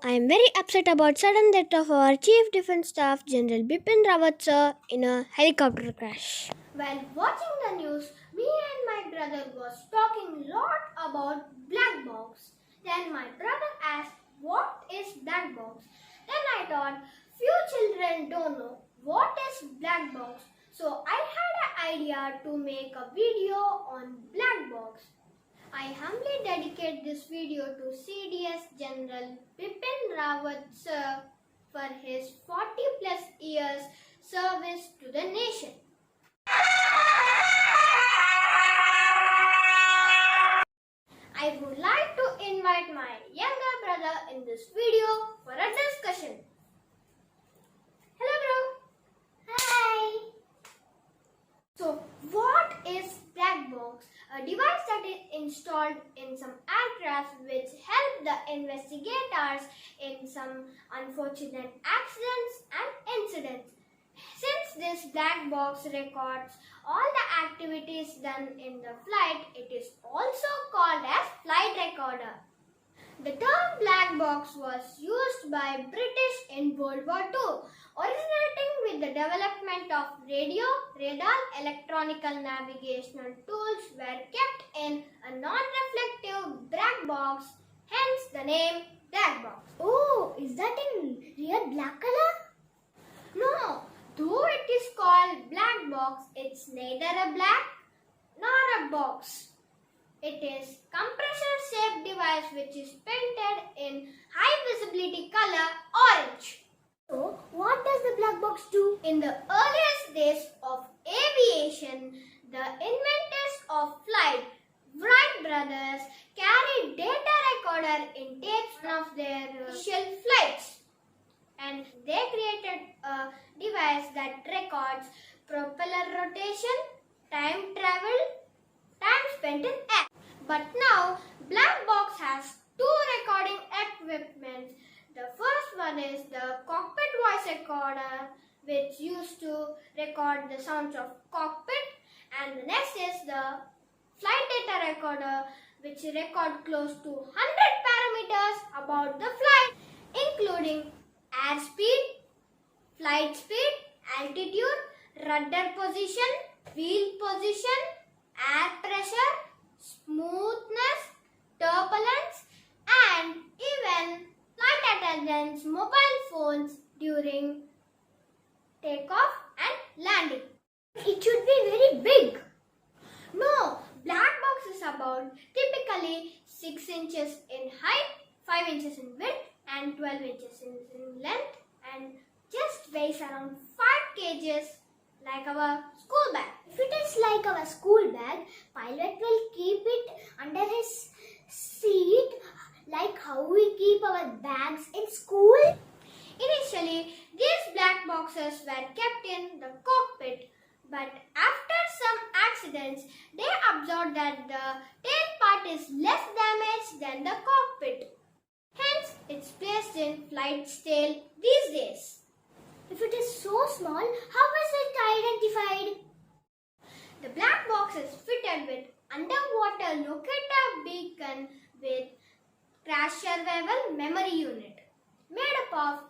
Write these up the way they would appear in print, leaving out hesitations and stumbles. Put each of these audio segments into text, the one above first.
I am very upset about sudden death of our Chief Defence Staff General Bipin Rawat sir in a helicopter crash. While watching the news, me and my brother was talking lot about black box. Then my brother asked, "What is black box?" Then I thought, few children don't know what is black box. So I had an idea to make a video on black box. I humbly dedicate this video to CDS General Bipin Rawat sir for his 40 plus years service to the nation. I would like to invite my younger brother in this video for a discussion. Hello bro. Hi. So what is black box? A device that is installed in some aircraft which help the investigators in some unfortunate accidents and incidents. Since this black box records all the activities done in the flight, it is also called as Flightrecorder. The term black box was used by British in World War II, originating with the development of radio, radar, electronical navigational tools were kept in a non-reflective black box, hence the name black box. Oh, is that in real black color? No, though it is called black box, it's neither a black nor a box. It is compressor-shaped device which is painted in high visibility color orange. So, what does the black box do? In the earliest days of aviation, the inventors of flight, Wright brothers, carried data recorder in tapes of their initial flights. And they created a device that records propeller rotation, time travel, time spent in air. But now, black box has two recording equipments. The first one is the cockpit voice recorder, which used to record the sounds of cockpit, and the next is the Flightdatarecorder, which record close to 100 parameters about the flight, including airspeed, flight speed, altitude, rudder position, wheel position, air pressure, smoothness, turbulence, and even flight attendants' mobile phones during takeoff and landing. It should be very big. No, black box is about typically 6 inches in height, 5 inches in width, and 12 inches in length, and just weighs around 5 kgs like our school bag. If it is like our school bag, pilot will keep it under his seat like how we keep our bags in school. Initially, these black boxes were kept in the cockpit, but after some accidents, they observed that the tail part is less damaged than the cockpit. Hence, it's placed in flight's tail these days. If it is so small, how is it identified? The black box is fitted with underwater locator beacon with crash survival memory unit made up of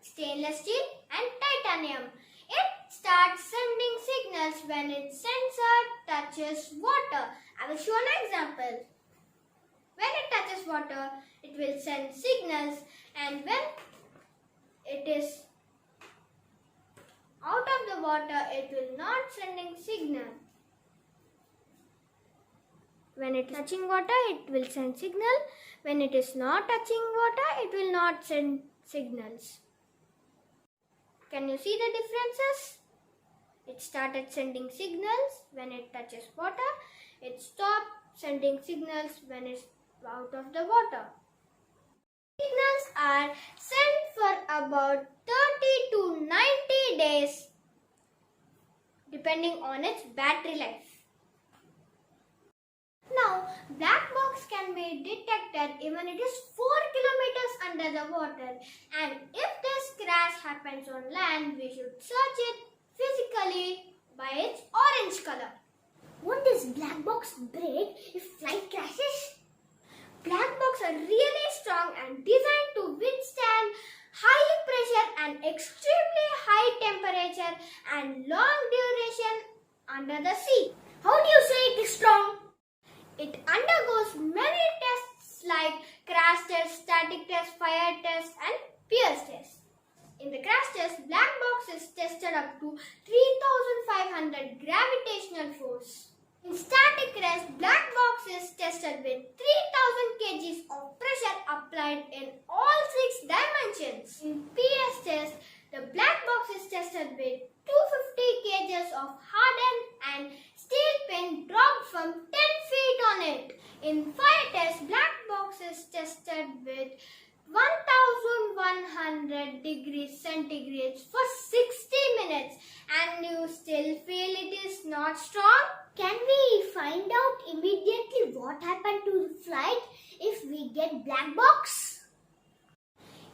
stainless steel and titanium. It starts sending signals when its sensor touches water. I will show an example. When it touches water, it will send signals, and when it is out of the water, it will not sending signal. When it is touching water, it will send signal. When it is not touching water, it will not send signals. Can you see the differences? It started sending signals when it touches water. It stopped sending signals when it's out of the water. Signals are sent for about 30 to 90 days depending on its battery life. Now, black box can be detected even it is 4 kilometers under the water, and if this crash happens on land, we should search it physically by its orange color. Won't this black box break if flight crashes? black box are really strong and designed to withstand high pressure and extremely high temperature and long duration under the sea. How do you say it is strong? It undergoes many tests like crash test, static test, Firetest and piercetest. In the crash test, black box is tested up to 3,500 gravitational force. In static test, black box is tested with 3,000 kg of pressure applied in all 6 dimensions. In PS test, the black box is tested with 250 kg of hardened and steel pin dropped from 10 feet on it. In fire test, black box is tested with 1100 degrees centigrade for 60 minutes, and you still feel it is not strong? Can we find out immediately what happened to the flight if we get black box?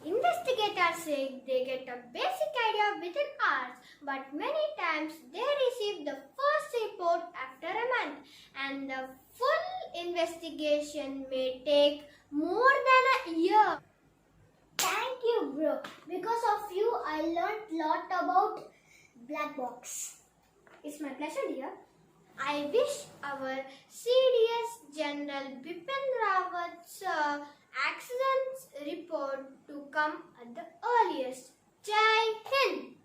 Investigators say they get a basic idea within hours, but many times they receive the first report after a month, and the full investigation may take more than a year. Thank you, bro. Because of you, I learned lot about black box. It's my pleasure, dear. I wish our CDS General Bipin Rawat's accidents report to come at the earliest. Jai Hind!